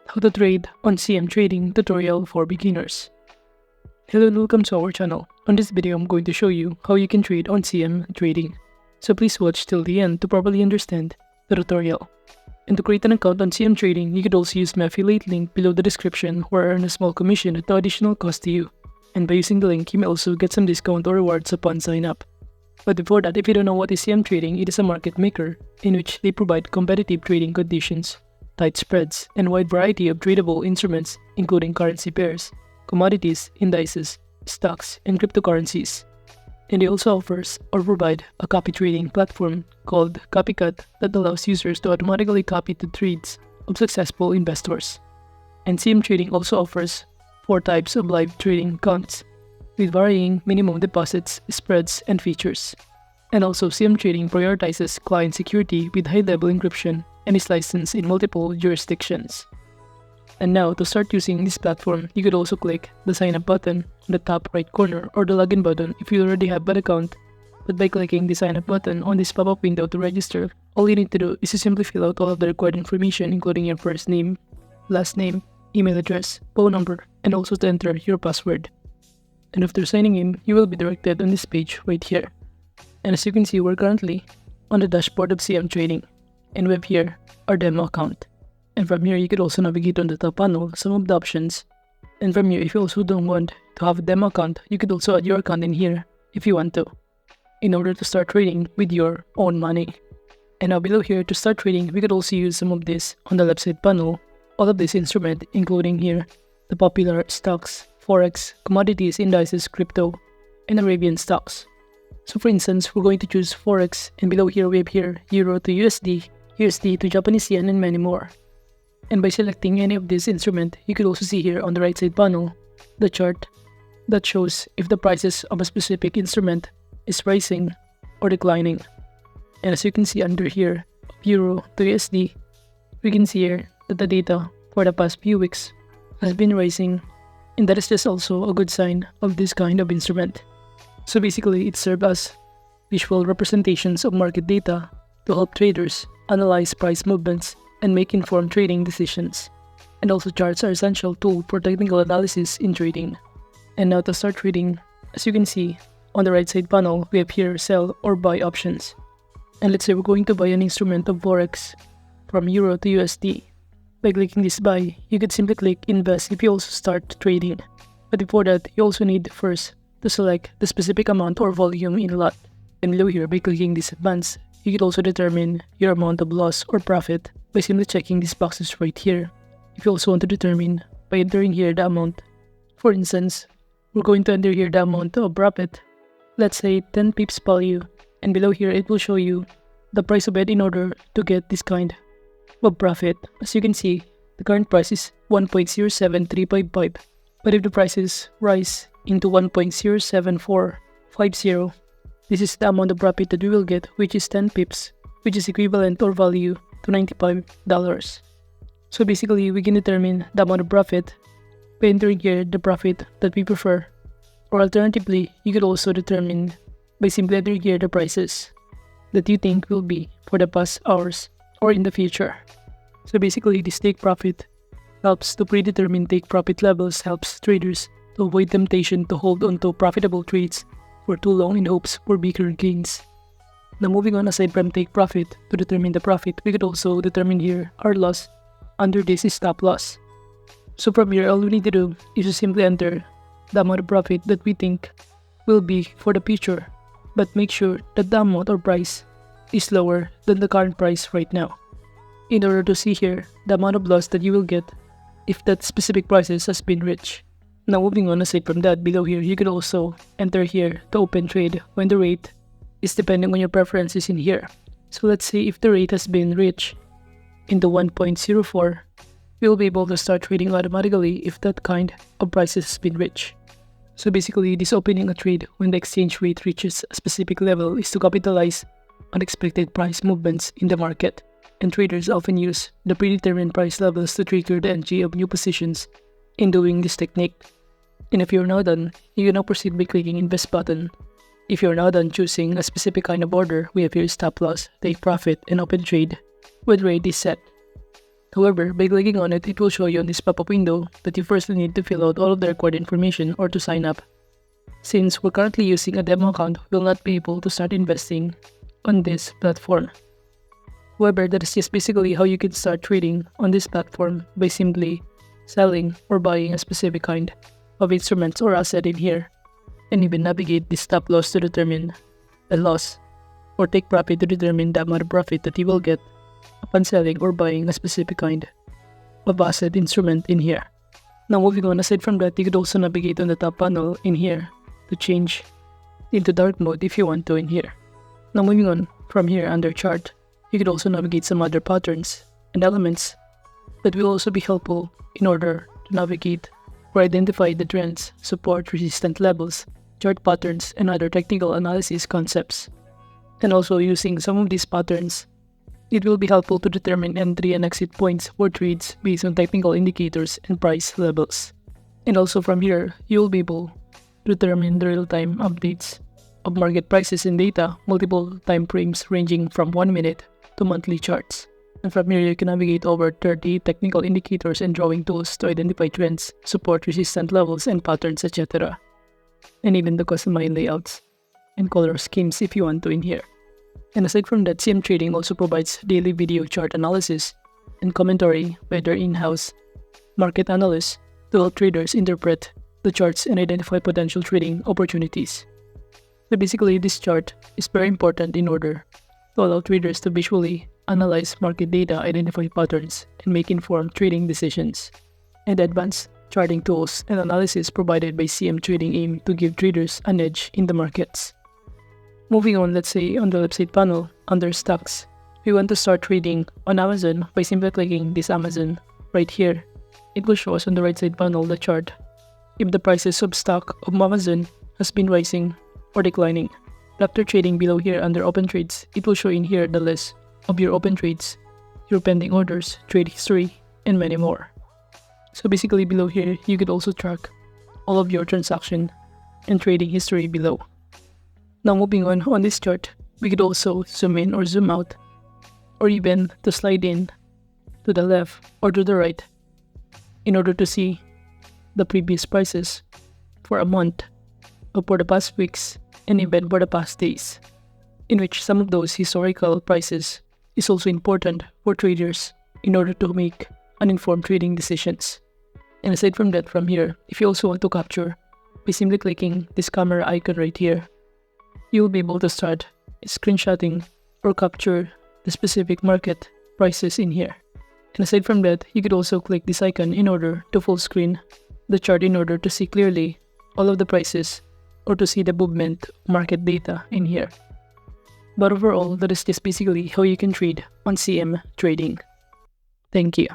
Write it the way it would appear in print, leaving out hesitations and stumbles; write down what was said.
How to trade on CMTrading tutorial for beginners. Hello and welcome to our channel. On this video, I'm going to show you how you can trade on CMTrading. So please watch till the end to properly understand the tutorial. And to create an account on CMTrading, you could also use my affiliate link below the description where I earn a small commission at no additional cost to you. And by using the link, you may also get some discount or rewards upon sign up. But before that, if you don't know what is CMTrading, it is a market maker in which they provide competitive trading conditions, tight spreads, and wide variety of tradable instruments including currency pairs, commodities, indices, stocks, and cryptocurrencies. And they also offers or provide a copy trading platform called Copykat that allows users to automatically copy the trades of successful investors. And CMTrading also offers 4 types of live trading accounts with varying minimum deposits, spreads, and features. And also CMTrading prioritizes client security with high-level encryption and is licensed in multiple jurisdictions. And now, to start using this platform, you could also click the sign up button on the top right corner or the login button if you already have an account. But by clicking the sign up button on this pop-up window to register, all you need to do is to simply fill out all of the required information including your first name, last name, email address, phone number, and also to enter your password. And after signing in, you will be directed on this page right here. And as you can see, we're currently on the dashboard of CMTrading. And we have here our demo account. And from here, you could also navigate on the top panel some of the options. And from here, if you also don't want to have a demo account, you could also add your account in here if you want to, in order to start trading with your own money. And now below here, to start trading, we could also use some of this on the left side panel, all of this instrument, including here the popular stocks, forex, commodities, indices, crypto, and Arabian stocks. So for instance, we're going to choose forex, and below here we have here euro to USD, USD to Japanese yen, and many more. And by selecting any of this instrument, you could also see here on the right side panel the chart that shows if the prices of a specific instrument is rising or declining. And as you can see under here, euro to USD, we can see here that the data for the past few weeks has been rising, and that is just also a good sign of this kind of instrument. So basically, it serves as visual representations of market data to help traders analyze price movements and make informed trading decisions. And also charts are essential tool for technical analysis in trading. And now to start trading, as you can see on the right side panel, we have here sell or buy options. And let's say we're going to buy an instrument of forex from euro to USD. By clicking this buy, you could simply click invest if you also start trading. But before that, you also need first to select the specific amount or volume in lot. And below here, by clicking this advance, you could also determine your amount of loss or profit by simply checking these boxes right here. If you also want to determine by entering here the amount, for instance, we're going to enter here the amount of profit, let's say 10 pips value, and below here it will show you the price of it in order to get this kind of profit. As you can see, the current price is 1.07355, but if the prices rise into 1.07450, this is the amount of profit that we will get, which is 10 pips, which is equivalent or value to $95. So basically, we can determine the amount of profit by entering here the profit that we prefer. Or alternatively, you could also determine by simply entering here the prices that you think will be for the past hours or in the future. So basically, this take profit helps to predetermine take profit levels, helps traders to avoid temptation to hold onto profitable trades for too long in hopes for bigger gains. Now moving on, aside from take profit, to determine the profit, we could also determine here our loss under this stop loss. So from here, all we need to do is to simply enter the amount of profit that we think will be for the future, but make sure that the amount or price is lower than the current price right now, in order to see here the amount of loss that you will get if that specific prices has been reached. Now moving on, aside from that, below here, you could also enter here to open trade when the rate is depending on your preferences in here. So let's say if the rate has been reached into 1.04, we will be able to start trading automatically if that kind of prices has been reached. So basically, this opening a trade when the exchange rate reaches a specific level is to capitalize on expected price movements in the market. And traders often use the predetermined price levels to trigger the entry of new positions in doing this technique. And if you're now done, you can now proceed by clicking invest button. If you're now done choosing a specific kind of order, we have here stop loss, take profit, and open trade when rate is set. However, by clicking on it, it will show you on this pop-up window that you first need to fill out all of the required information or to sign up. Since we're currently using a demo account, we will not be able to start investing on this platform. However, that is just basically how you can start trading on this platform by simply selling or buying a specific kind of instruments or asset in here, and even navigate the stop loss to determine the loss, or take profit to determine the amount of profit that you will get upon selling or buying a specific kind of asset instrument in here. Now moving on, aside from that, you could also navigate on the top panel in here to change into dark mode if you want to in here. Now moving on from here under chart, you could also navigate some other patterns and elements that will also be helpful in order to navigate or identify the trends, support, resistance levels, chart patterns, and other technical analysis concepts. And also using some of these patterns, it will be helpful to determine entry and exit points for trades based on technical indicators and price levels. And also from here, you will be able to determine the real-time updates of market prices and data, multiple time frames ranging from 1 minute to monthly charts. And from here, you can navigate over 30 technical indicators and drawing tools to identify trends, support, resistance levels, and patterns, etc. And even the customized layouts and color schemes if you want to in here. And aside from that, CMTrading also provides daily video chart analysis and commentary by their in-house market analysts to help traders interpret the charts and identify potential trading opportunities. So basically, this chart is very important in order to allow traders to visually analyze market data, identify patterns, and make informed trading decisions. And advanced charting tools and analysis provided by CMTrading aim to give traders an edge in the markets. Moving on, let's say on the left side panel, under stocks, we want to start trading on Amazon by simply clicking this Amazon right here. It will show us on the right side panel the chart if the prices of stock of Amazon has been rising or declining. After trading below here under open trades, it will show in here the list of your open trades, your pending orders, trade history, and many more. So basically below here, you could also track all of your transaction and trading history below. Now moving on this chart, we could also zoom in or zoom out, or even to slide in to the left or to the right in order to see the previous prices for a month or for the past weeks and even for the past days, in which some of those historical prices is also important for traders in order to make uninformed trading decisions. And aside from that, from here, if you also want to capture by simply clicking this camera icon right here, you will be able to start screenshotting or capture the specific market prices in here. And aside from that, you could also click this icon in order to full screen the chart in order to see clearly all of the prices or to see the movement market data in here. But overall, that is just basically how you can trade on CMTrading. Thank you.